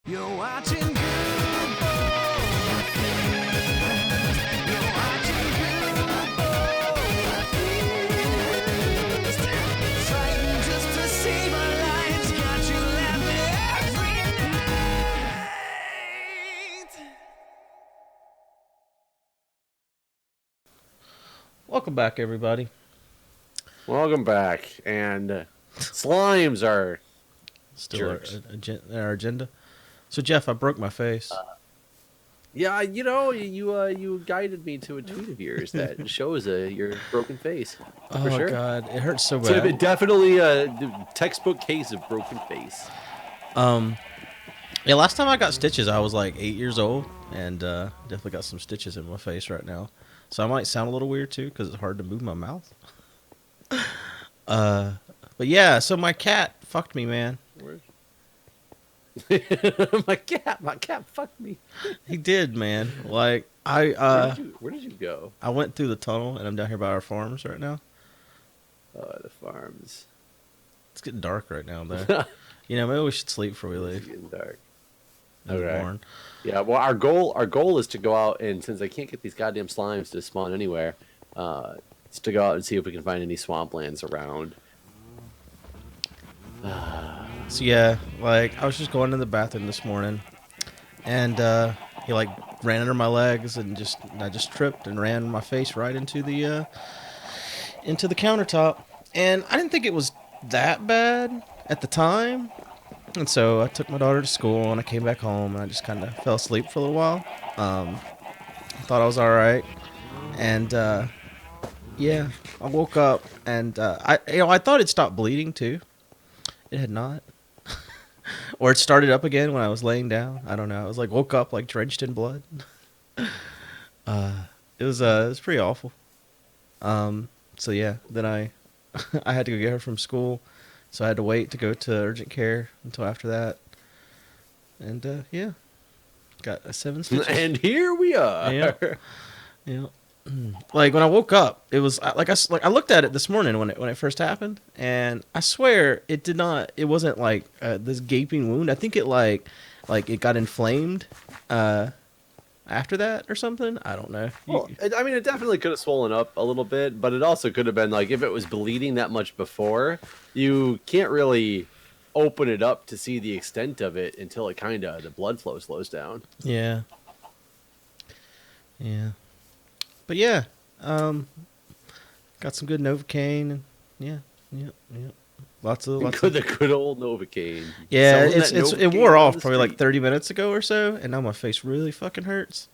You're watching Guude. You're watching Guude. Fighting just to save our lives. Got you laughing every night. Welcome back, everybody. Welcome back. And slimes are Still jerks. our agenda. So, Jeff, I broke my face. Yeah, you guided me to a tweet of yours that shows your broken face. Oh, For sure. God. It hurts so So bad. definitely a textbook case of broken face. Yeah, last time I got stitches, I was like 8 years old. And definitely got some stitches in my face right now. So I might sound a little weird, too, because it's hard to move my mouth. But yeah, so my cat fucked me, man. my cat fucked me. He did, man. Like, Where did you go? I went through the tunnel, and I'm down here by our farms right now. The farms. It's getting dark right now, though. Maybe we should sleep before we It's leave. getting dark. In the Okay. barn. Yeah, well, our goal is to go out, and since I can't get these goddamn slimes to spawn anywhere, it's to go out and see if we can find any swamplands around. So yeah, like I was just going to the bathroom this morning, and he like ran under my legs, and I just tripped and ran my face right into the countertop, and I didn't think it was that bad at the time, and so I took my daughter to school, and I came back home, and I just kind of fell asleep for a little while. I thought I was all right, and yeah, I woke up, and I thought it stopped bleeding too. It had not. Or it started up again when I was laying down. I don't know. I was like woke up like drenched in blood. It was pretty awful. So yeah, then I I had to go get her from school, so I had to wait to go to urgent care until after that. And yeah, got a 7 stitches. And here we are. Yeah. Yeah. Like when I woke up, it was I looked at it this morning when it first happened, and I swear it wasn't like this gaping wound. I think it like it got inflamed after that or something. I don't know. Well, I mean, it definitely could have swollen up a little bit, but it also could have been like if it was bleeding that much before, you can't really open it up to see the extent of it until the blood flow slows down. Yeah. Yeah. But yeah, got some good Novocaine. And yeah. Lots of The good old Novocaine. Yeah, Selling that it Novocaine wore on off the probably like street. 30 minutes ago or so, and now my face really fucking hurts.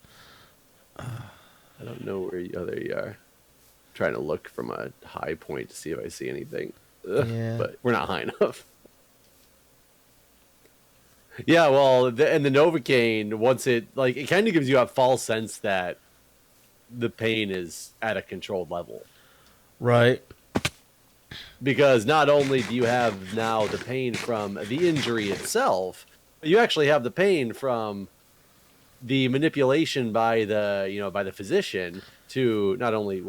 I don't know where you, oh, there you are. Trying to look from a high point to see if I see anything. Ugh, Yeah. But we're not high enough. Yeah, well, and the Novocaine, once it kind of gives you a false sense that the pain is at a controlled level. Right. Because not only do you have now the pain from the injury itself, but you actually have the pain from the manipulation by the physician to not only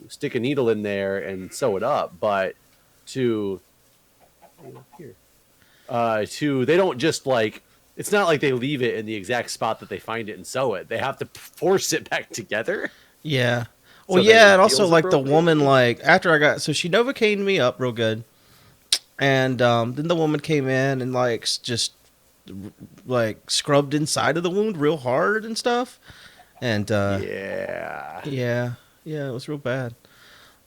stick a needle in there and sew it up, but to they don't just it's not like they leave it in the exact spot that they find it and sew it. They have to force it back together. Yeah. So Well, that yeah, it and also heals like the appropriately. woman, like after she Novocained me up real good, and then the woman came in and just like scrubbed inside of the wound real hard and stuff, and Yeah. yeah, it was real bad.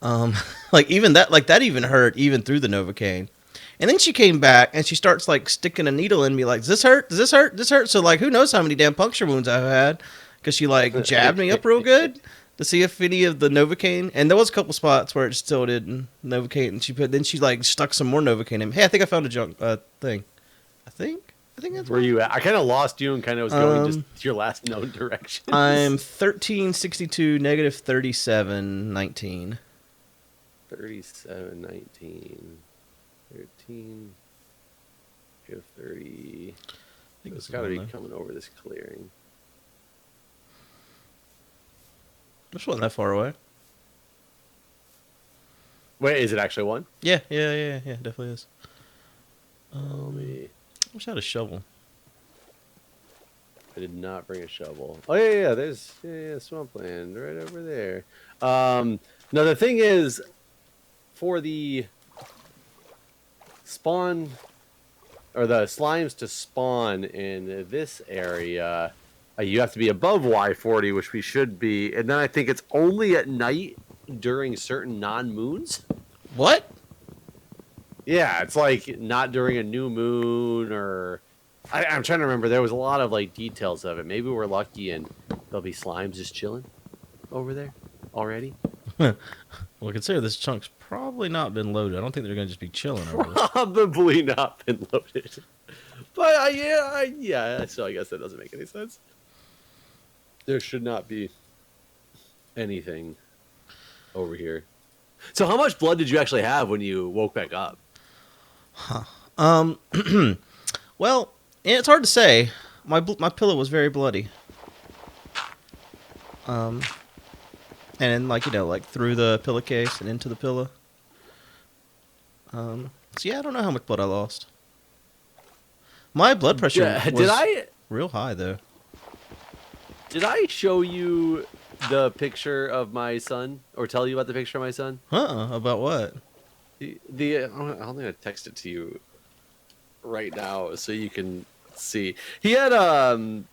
Like even that even hurt even through the Novocaine. And then she came back and she starts like sticking a needle in me like, does this hurt? Does this hurt? This hurt? So like, who knows how many damn puncture wounds I've had? Because she like jabbed me up real good to see if any of the Novocaine. And there was a couple spots where it still did Novocaine. And then she like stuck some more Novocaine in me. Hey, I think I found a junk thing. I think that's Where you at? I kind of lost you and kind of was going just your last known direction. I'm 1362 negative 3719. 3719. 13. Go 30. I think It's it's got to be there. coming over this clearing. This wasn't that far away. Wait, is it actually one? Yeah, definitely is. Let me. I wish I had a shovel. I did not bring a shovel. Oh yeah. There's swampland right over there. Now the thing is, for the spawn or the slimes to spawn in this area, you have to be above Y40, which we should be. And then I think it's only at night during certain non-moons. What? Yeah, it's like not during a new moon or... I'm trying to remember. There was a lot of like details of it. Maybe we're lucky and there'll be slimes just chilling over there already. Well, consider this chunk's probably not been loaded. I don't think they're going to just be chilling over there. Probably not been loaded. But yeah. So I guess that doesn't make any sense. There should not be anything over here. So how much blood did you actually have when you woke back up? Well, it's hard to say. My pillow was very bloody. And then, like, like through the pillowcase and into the pillow. So yeah, I don't know how much blood I lost. My blood pressure was real high, though. Did I show you the picture of my son, or tell you about the picture of my son? About what? I'm gonna text it to you right now so you can see. He had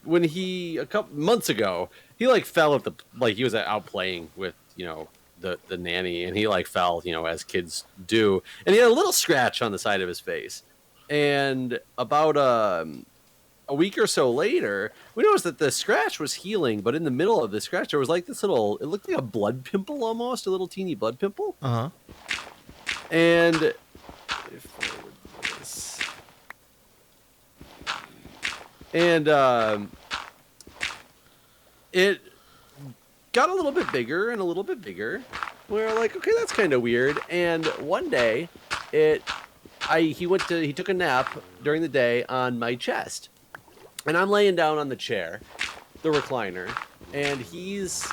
when he a couple months ago, he like fell at he was out playing with the nanny, and he like fell as kids do, and he had a little scratch on the side of his face. And about a week or so later, we noticed that the scratch was healing, but in the middle of the scratch there was like this little, it looked like a blood pimple, almost a little teeny blood pimple. And it got a little bit bigger and a little bit bigger. We're like, okay, that's kind of weird. And one day, he took a nap during the day on my chest, and I'm laying down on the chair, the recliner, and he's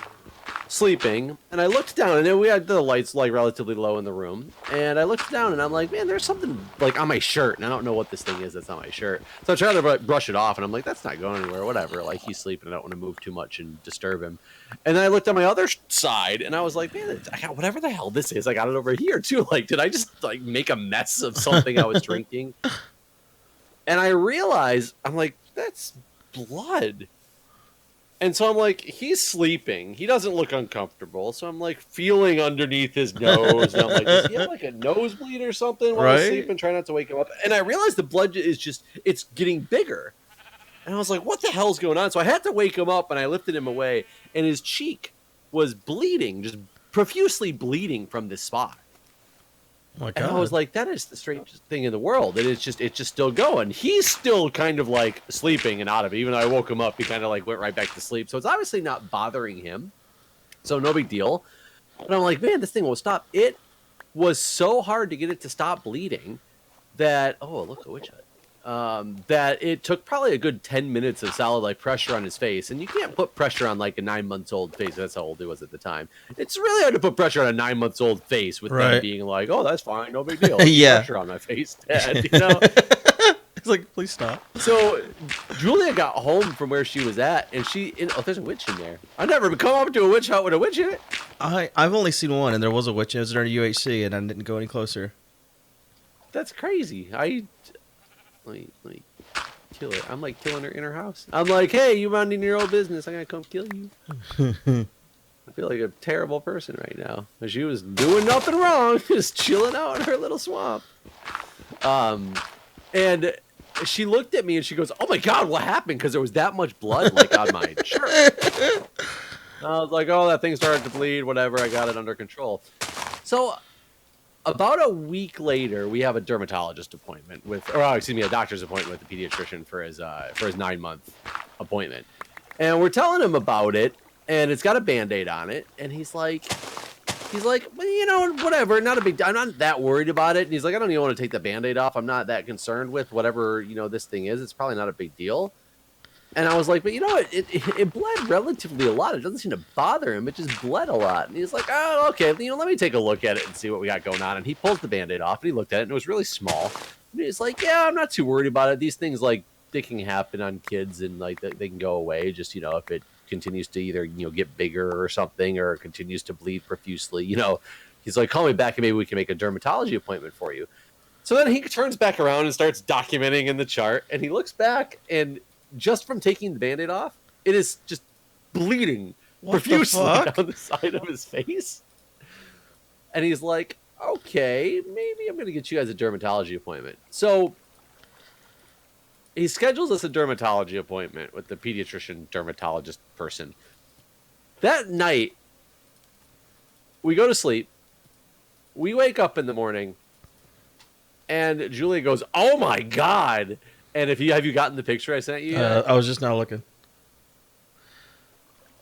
sleeping. And I looked down, and we had the lights like relatively low in the room, and I looked down, and I'm like, man, there's something like on my shirt, and I don't know what this thing is that's on my shirt. So I try to brush it off, and I'm like, that's not going anywhere, whatever. Like, he's sleeping, I don't want to move too much and disturb him. And then I looked on my other side, and I was like, man, I got whatever the hell this is. I got it over here too. Like, did I just like make a mess of something I was drinking? And I realized, I'm like, that's blood. And so I'm like, he's sleeping. He doesn't look uncomfortable. So I'm like feeling underneath his nose. And I'm like, does he have like a nosebleed or something while he's sleeping? Trying not to wake him up. And I realized the blood is it's getting bigger. And I was like, what the hell's going on? So I had to wake him up, and I lifted him away. And his cheek was bleeding, just profusely bleeding from this spot. Oh my God. And I was like, that is the strangest thing in the world. And it's just still going. He's still kind of like sleeping and out of it. Even though I woke him up, he kind of like went right back to sleep. So it's obviously not bothering him. So no big deal. But I'm like, man, this thing won't stop. It was so hard to get it to stop bleeding that, oh, look, a witch hut. That it took probably a good 10 minutes of solid like pressure on his face. And you can't put pressure on like a 9-month-old face. That's how old he was at the time. It's really hard to put pressure on a 9-month-old face with them being like, oh, that's fine, no big deal. Yeah. Pressure on my face, Dad, you know? It's like, please stop. So Julia got home from where she was at, and there's a witch in there. I've never come up to a witch hut with a witch in it. I've only seen one, and there was a witch. It was during UHC, and I didn't go any closer. That's crazy. Let me kill her. I'm like killing her in her house. I'm like, hey, you minding your own business. I'm going to come kill you. I feel like a terrible person right now. She was doing nothing wrong. Just chilling out in her little swamp. And she looked at me and she goes, oh my God, what happened? Because there was that much blood like on my shirt. I was like, oh, that thing started to bleed. Whatever. I got it under control. So about a week later, we have a dermatologist appointment a doctor's appointment with the pediatrician for his 9-month appointment. And we're telling him about it, and it's got a Band-Aid on it. And he's like, well, whatever, not a big deal. I'm not that worried about it. And he's like, I don't even want to take the Band-Aid off. I'm not that concerned with whatever, this thing is. It's probably not a big deal. And I was like, but it bled relatively a lot. It doesn't seem to bother him. It just bled a lot. And he's like, oh, okay, let me take a look at it and see what we got going on. And he pulls the Band-Aid off, and he looked at it, and it was really small. And he's like, yeah, I'm not too worried about it. These things, like, can happen on kids, and like they can go away. Just if it continues to either get bigger or something, or continues to bleed profusely. He's like, call me back and maybe we can make a dermatology appointment for you. So then he turns back around and starts documenting in the chart, and he looks back, and just from taking the Band-Aid off, it is just bleeding profusely down the side of his face. And he's like, okay, maybe I'm going to get you guys a dermatology appointment. So he schedules us a dermatology appointment with the pediatrician dermatologist person. That night, we go to sleep. We wake up in the morning, and Julia goes, "Oh my God!" And have you gotten the picture I sent you? I was just now looking.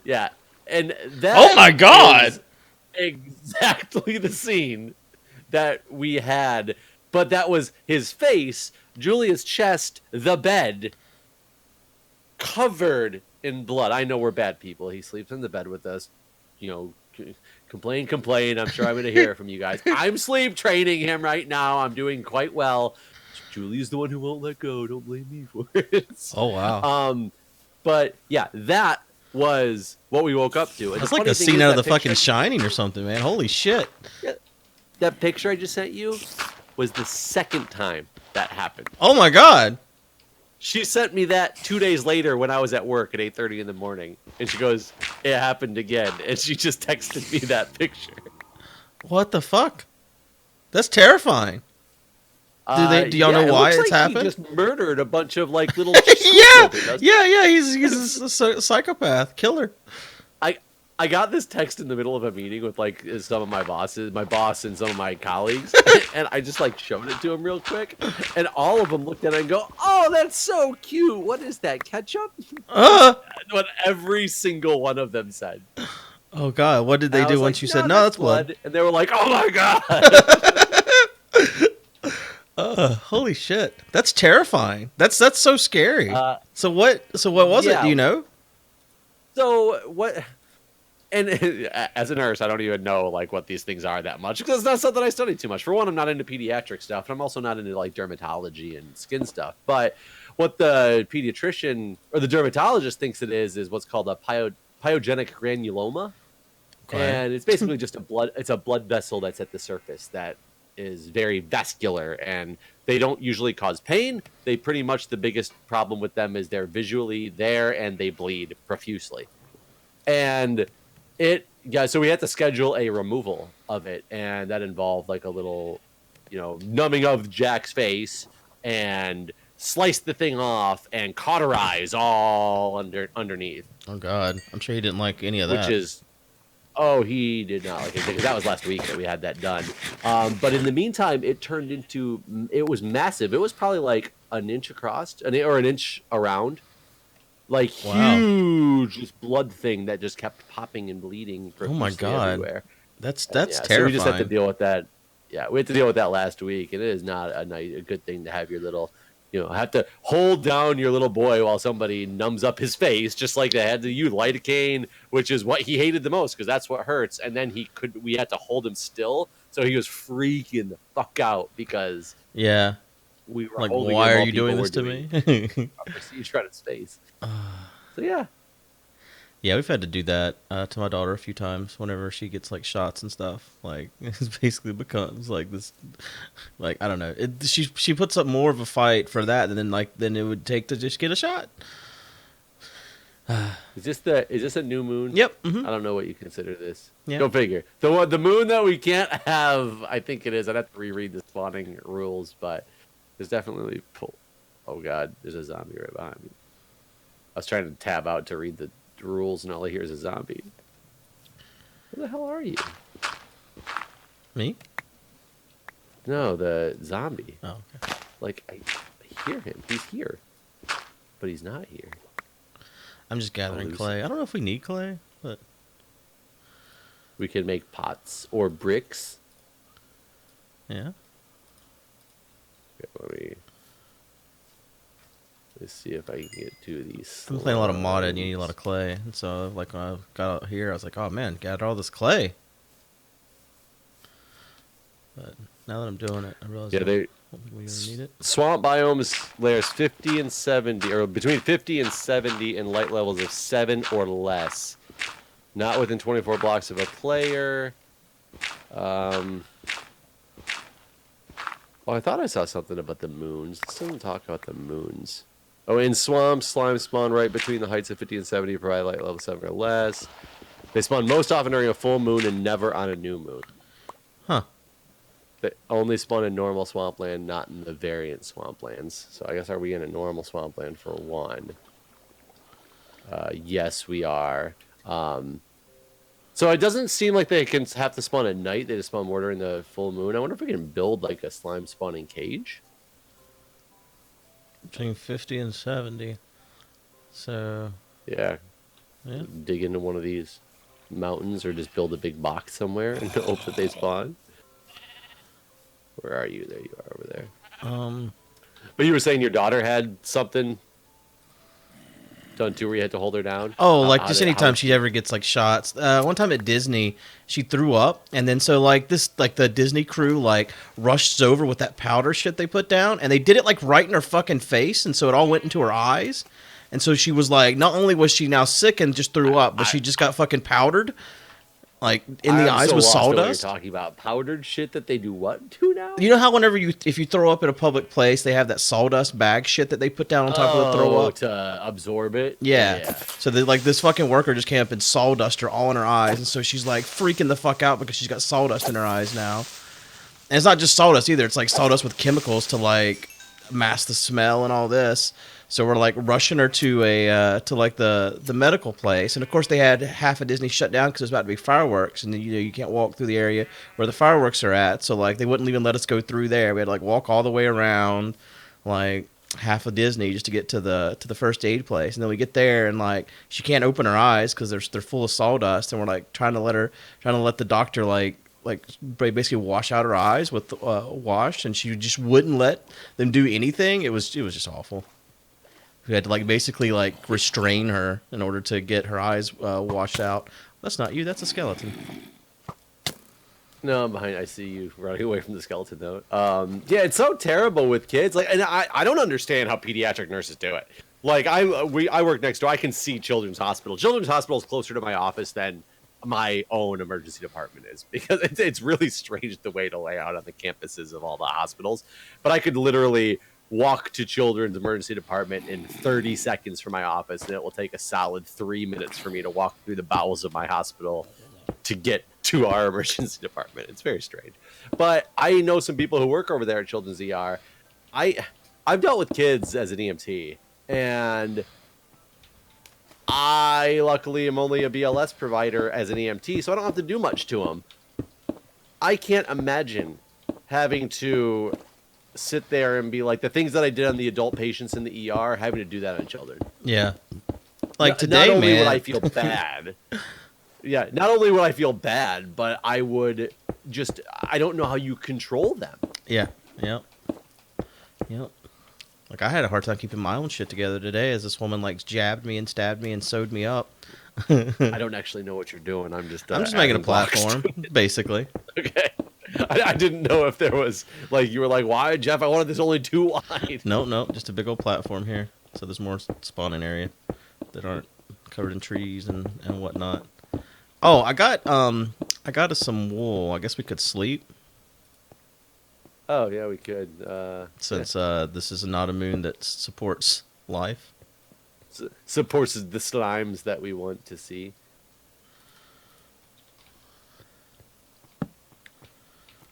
Yeah, and that. Oh my God! Is exactly the scene that we had, but that was his face, Julia's chest, the bed, covered in blood. I know we're bad people. He sleeps in the bed with us. Complain. I'm sure I'm going to hear it from you guys. I'm sleep training him right now. I'm doing quite well. Julie's the one who won't let go. Don't blame me for it. Oh, wow. But yeah, that was what we woke up to. It's like a scene out of the fucking Shining or something, man. Holy shit. Yeah, that picture I just sent you was the second time that happened. Oh my God. She sent me that 2 days later when I was at work at 8:30 in the morning. And she goes, it happened again. And she just texted me that picture. What the fuck? That's terrifying. Do y'all know why it's happened? He just murdered a bunch of like little yeah. He's a psychopath killer. I got this text in the middle of a meeting with like some of my bosses, my boss and some of my colleagues, and I just like showed it to them real quick, and all of them looked at it and go, "Oh, that's so cute. What is that, ketchup?" What every single one of them said. Oh God, what did they do once you said no? That's blood. And they were like, "Oh my God." Holy shit, that's terrifying. That's so scary. So what was it? Do you know? So what? And as a nurse, I don't even know like what these things are that much because it's not something I study too much. For one, I'm not into pediatric stuff, and I'm also not into like dermatology and skin stuff. But what the pediatrician or the dermatologist thinks it is what's called a pyogenic granuloma, and it's basically just a blood vessel that's at the surface that is very vascular, and they don't usually cause pain. They pretty much, the biggest problem with them is they're visually there and they bleed profusely. And so we had to schedule a removal of it, and that involved like a little, numbing of Jack's face and slice the thing off and cauterize all underneath. Oh God, I'm sure he didn't like any of that. He did not like it because that was last week that we had that done. But in the meantime, it was massive. It was probably like an inch across or an inch around. Like huge just blood thing that just kept popping and bleeding. Oh my God. Everywhere. That's terrifying. So we just had to deal with that. Yeah, we had to deal with that last week. And it is not a good thing to have your little, have to hold down your little boy while somebody numbs up his face, just like they had to use lidocaine, which is what he hated the most because that's what hurts. And then we had to hold him still, so he was freaking the fuck out because we were like, why are you doing this to me? A procedure on his face. So yeah, we've had to do that to my daughter a few times whenever she gets like shots and stuff. Like it basically becomes like this, like I don't know. She puts up more of a fight for that than it would take to just get a shot. Is this a new moon? Yep. Mm-hmm. I don't know what you consider this. Yeah. Go figure. The moon that we can't have, I think it is. I'd have to reread the spawning rules, but there's definitely oh God, there's a zombie right behind me. I was trying to tab out to read the rules, and all I hear is a zombie. Where the hell are you? Me? No, the zombie. Oh, okay. Like, I hear him. He's here. But he's not here. I'm just gathering clay. I don't know if we need clay, but... We can make pots or bricks. Yeah. Okay, let's see if I can get 2 of these. I'm playing a lot of modded and you need a lot of clay. And so, like, when I got out here, I was like, oh, man, gather all this clay. But now that I'm doing it, I realize... Yeah, don't think we really need it. Swamp biomes layers 50 and 70, or between 50 and 70 in light levels of 7 or less. Not within 24 blocks of a player. Oh, I thought I saw something about the moons. Let's don't talk about the moons. Oh, in swamps, slime spawn right between the heights of 50 and 70, provide light level 7 or less. They spawn most often during a full moon and never on a new moon. Huh. They only spawn in normal swampland, not in the variant swamplands. So I guess, are we in a normal swampland for one? Yes, we are. So it doesn't seem like they can have to spawn at night. They just spawn more during the full moon. I wonder if we can build like a slime spawning cage. Between 50 and 70. So, Yeah. yeah. Dig into one of these mountains or just build a big box somewhere and hope that they spawn. Where are you? There you are over there. But you were saying your daughter had something done too where you had to hold her down? Oh, like just anytime she ever gets like shots. One time at Disney, she threw up, and then so like the Disney crew like rushed over with that powder shit they put down, and they did it like right in her fucking face, and so it all went into her eyes, and so she was like, not only was she now sick and just threw up, but she just got fucking powdered, like in the eyes with sawdust. You're talking about powdered shit that they do what to now? You know how whenever if you throw up in a public place, they have that sawdust bag shit that they put down on top of the throw up to absorb it. Yeah. So they, like this fucking worker just came up and sawdust her all in her eyes, and so she's like freaking the fuck out because she's got sawdust in her eyes now. And it's not just sawdust either; it's like sawdust with chemicals to like mask the smell and all this. So we're like rushing her to the medical place, and of course they had half of Disney shut down because it was about to be fireworks, and you can't walk through the area where the fireworks are at. So like they wouldn't even let us go through there. We had to like walk all the way around, like half of Disney just to get to the first aid place. And then we get there, and like she can't open her eyes because they're full of sawdust, and we're like trying to let the doctor like basically wash out her eyes with wash, and she just wouldn't let them do anything. It was just awful. We had to like basically like restrain her in order to get her eyes washed out. That's not you. That's a skeleton. No, I'm behind. I see you running away from the skeleton though. Yeah, it's so terrible with kids. Like, and I don't understand how pediatric nurses do it. Like I work next door. I can see Children's Hospital. Children's Hospital is closer to my office than my own emergency department is, because it's really strange the way to lay out on the campuses of all the hospitals. But I could literally walk to Children's emergency department in 30 seconds from my office, and it will take a solid 3 minutes for me to walk through the bowels of my hospital to get to our emergency department. It's very strange. But I know some people who work over there at Children's ER. I've dealt with kids as an EMT, and I luckily am only a BLS provider as an EMT, so I don't have to do much to them. I can't imagine having to sit there and be like, the things that I did on the adult patients in the ER, having to do that on children. Yeah. Like today, not only man. would I feel bad. Yeah, not only would I feel bad, but I would just, I don't know how you control them. Yeah. Yep. Like I had a hard time keeping my own shit together today as this woman like jabbed me and stabbed me and sewed me up. I don't actually know what you're doing. I'm just making a platform, basically. Okay. I didn't know if there was, like, you were like, why, Jeff? I wanted this only 2 wide. No, just a big old platform here. So there's more spawning area that aren't covered in trees and whatnot. Oh, I got us some wool. I guess we could sleep. Oh, yeah, we could. Since this is not a moon that supports life. Supports the slimes that we want to see.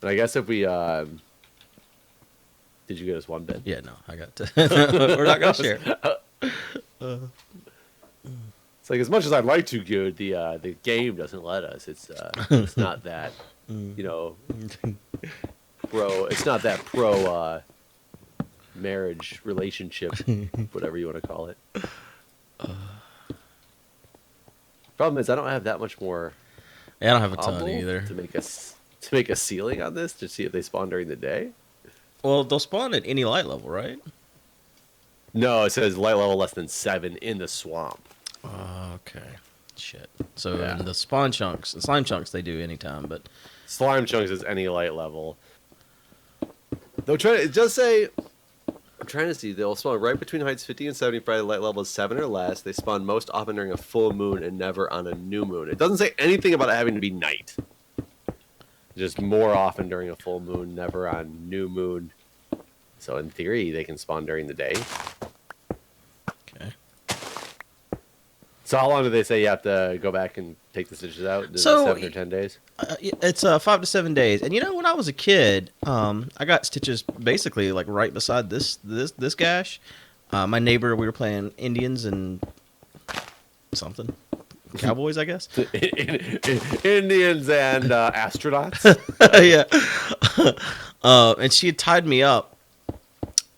And I guess if we, did you get us one bed? Yeah, no, I got to. We're not going to share. It's like, as much as I'd like to, Guude, the game doesn't let us. It's not that, you know, it's not that pro marriage relationship, whatever you want to call it. Problem is, I don't have that much more. Yeah, I don't have a ton either. To make a ceiling on this to see if they spawn during the day? Well, they'll spawn at any light level, right? No, it says light level less than 7 in the swamp. Okay. Shit. So yeah. The slime chunks, they do anytime, but slime chunks is any light level. They'll try. It does say. I'm trying to see. They'll spawn right between heights 50 and 70. Friday light level is 7 or less. They spawn most often during a full moon and never on a new moon. It doesn't say anything about it having to be night. Just more often during a full moon, never on new moon. So in theory, they can spawn during the day. Okay. So how long do they say you have to go back and take the stitches out? Is it So 7 or 10 days? It's 5 to 7 days. And you know, when I was a kid, I got stitches basically like right beside this gash. My neighbor, we were playing Indians and something. Cowboys, I guess. Indians and astronauts. Yeah. And she had tied me up.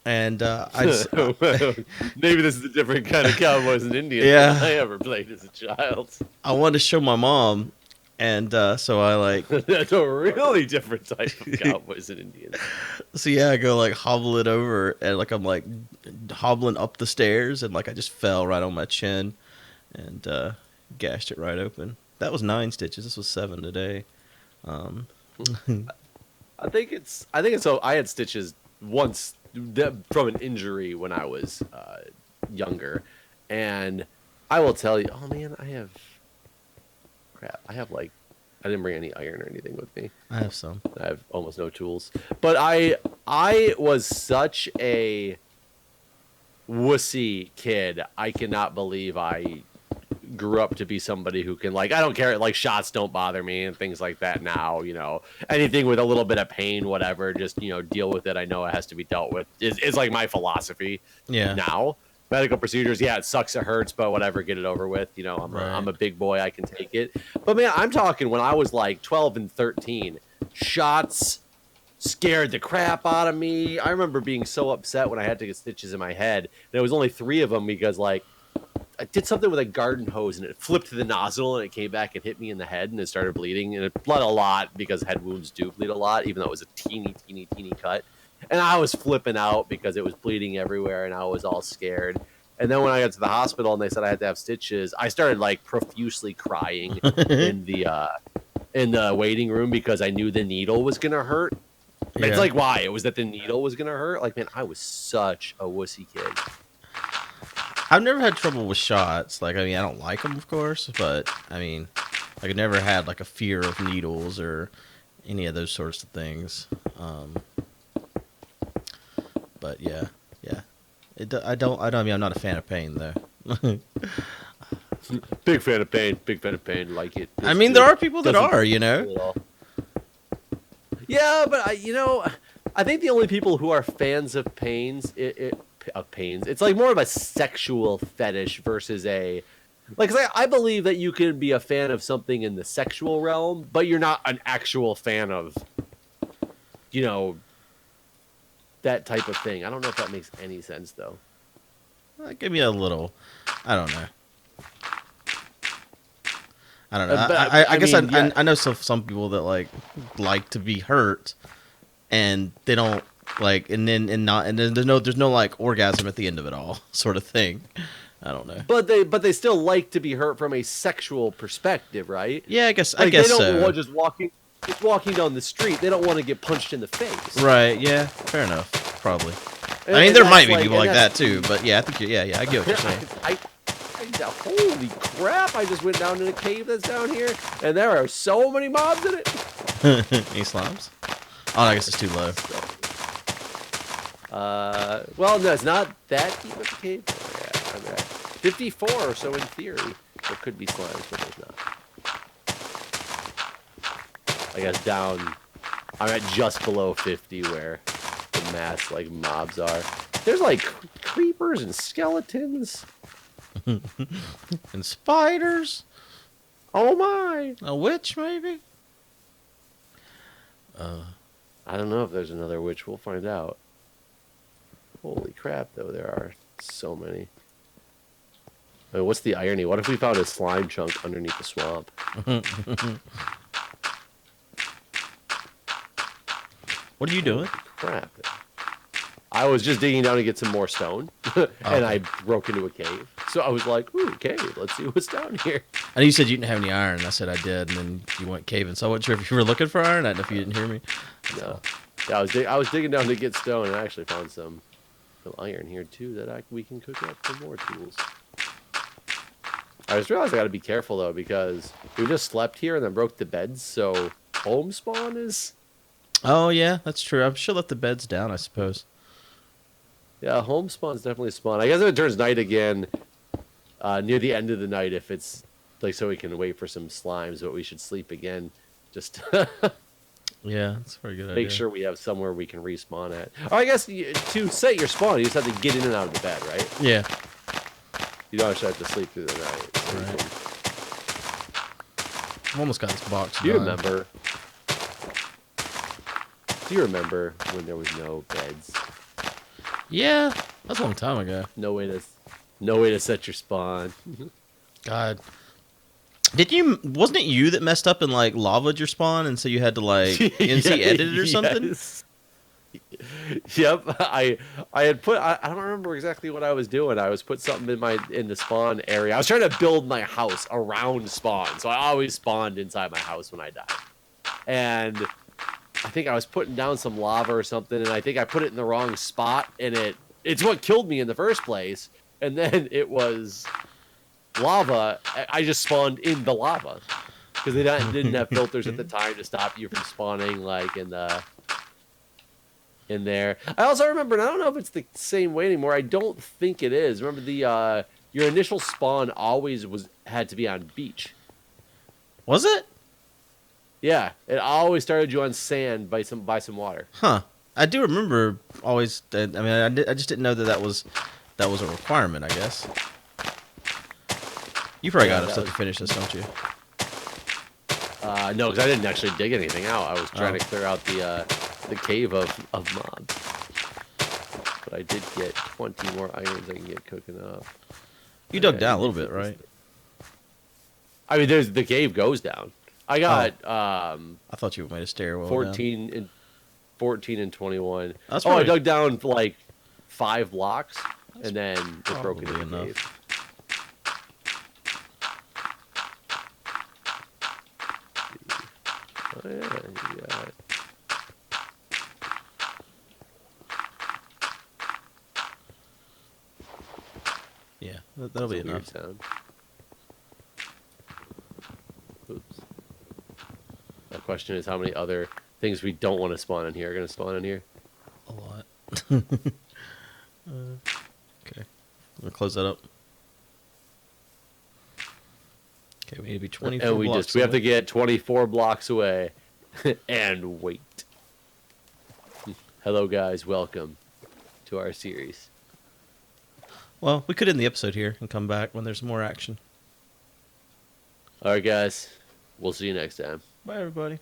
And I just, Maybe this is a different kind of Cowboys and Indians Yeah. than I ever played as a child. I wanted to show my mom. And so I like, That's a really different type of Cowboys and Indians. so yeah, I go like hobble it over, and like I'm like hobbling up the stairs, and like I just fell right on my chin, and gashed it right open. That was 9 stitches. This was 7 today. I think it's so. I had stitches once from an injury when I was younger, and I will tell you, oh man, I have like, I didn't bring any iron or anything with me. I have some. I have almost no tools, but I was such a wussy kid. I cannot believe I grew up to be somebody who can, like, I don't care, like, shots don't bother me and things like that now, you know, anything with a little bit of pain, whatever, just, you know, deal with it. I know it has to be dealt with. It's like my philosophy now. Medical procedures, yeah, it sucks, it hurts, but whatever, get it over with. You know, I'm a big boy, I can take it. But man, I'm talking when I was like 12 and 13, shots scared the crap out of me. I remember being so upset when I had to get stitches in my head. There was only 3 of them because, like, I did something with a garden hose and it flipped the nozzle and it came back and hit me in the head and it started bleeding, and it bled a lot because head wounds do bleed a lot, even though it was a teeny cut. And I was flipping out because it was bleeding everywhere and I was all scared. And then when I got to the hospital and they said I had to have stitches, I started like profusely crying in the waiting room because I knew the needle was going to hurt. Yeah. It's like, why? It was that the needle was going to hurt? Like, man, I was such a wussy kid. I've never had trouble with shots. Like, I mean, I don't like them, of course, but I mean, like, I never had like a fear of needles or any of those sorts of things. But yeah. I mean, I'm not a fan of pain though. Big fan of pain, like it. I mean, there are people that are, you know. Yeah, but I think the only people who are fans of pains, it's like more of a sexual fetish versus a, like, 'cause I believe that you can be a fan of something in the sexual realm, but you're not an actual fan of, you know, that type of thing. I don't know if that makes any sense though. Give me a little. I don't know. But, I guess mean, yeah. I know some people that like to be hurt, and they don't like, and then there's no like orgasm at the end of it all, sort of thing. I don't know. But they still like to be hurt from a sexual perspective, right? Yeah, I guess Like, they don't so. want just walking down the street. They don't want to get punched in the face. Right? Yeah. Fair enough. Probably. And, I mean, and there that's might be people like that too, but yeah, I think I get what you're saying. Holy crap! I just went down in a cave that's down here, and there are so many mobs in it. Any slums? Oh, I guess it's too low. Well, no, it's not that deep of a cave. Yeah, I'm at 54 or so in theory. There could be slimes, but there's not. I guess I'm at just below 50 where the mass, like, mobs are. There's, like, creepers and skeletons. And spiders. Oh, my. A witch, maybe? I don't know if there's another witch. We'll find out. Holy crap, though. There are so many. I mean, what's the irony? What if we found a slime chunk underneath the swamp? What are you doing? Crap. I was just digging down to get some more stone, and I broke into a cave. So I was like, ooh, cave, let's see what's down here. I know you said you didn't have any iron. I said I did, and then you went caving. So I wasn't sure if you were looking for iron. I don't know if you didn't hear me. No. Yeah, I was digging down to get stone, and I actually found some iron here too that we can cook up for more tools. I just realized I got to be careful though because we just slept here and then broke the beds, so home spawn is. Oh yeah, that's true. I should let the beds down, I suppose. Yeah, home spawn's definitely spawn. I guess if it turns night again, near the end of the night, if it's like so we can wait for some slimes, but we should sleep again. Just Yeah, that's a very good idea. make sure we have somewhere we can respawn at. Or I guess to set your spawn, you just have to get in and out of the bed, right? Yeah. You don't actually have to sleep through the night. So Right. you can- I've almost got this box Do you done. remember? Do you remember when there was no beds? Yeah, that's a long time ago. No way to set your spawn. God. Wasn't it you that messed up and like lava'd your spawn and so you had to like NC edit it or something? Yes. Yep, I had put I don't remember exactly what I was doing. I was put something in the spawn area. I was trying to build my house around spawn, so I always spawned inside my house when I died. And I think I was putting down some lava or something, and I think I put it in the wrong spot, and it's what killed me in the first place. And then it was lava. I just spawned in the lava because they didn't have filters at the time to stop you from spawning like in there. I also remember, and I don't know if it's the same way anymore. I don't think it is. Remember your initial spawn always had to be on beach. Was it? Yeah, it always started you on sand by some water. Huh. I do remember always. I mean, I just didn't know that was a requirement. I guess. You probably Yeah, got that stuff was- to finish this, don't you? No, because I didn't actually dig anything out. I was trying to clear out the cave of mobs. But I did get 20 more irons I can get cooking up. You dug Yeah, down a you little bit, did. right? I mean, the cave goes down. I got I thought you made a stairwell. 14 and 21. That's I probably dug down like 5 blocks and then it broke into probably the enough. cave. Oh yeah, you got it. Yeah, that'll be That's a weird enough. sound. Oops. The question is how many other things we don't want to spawn in here are going to spawn in here. A lot. Okay, I'm gonna close that up. Okay, we need to be 24 And we blocks we have to away. get 24 blocks away and wait. Hello guys, welcome to our series. Well, we could end the episode here and come back when there's more action. All right guys, we'll see you next time. Bye, everybody.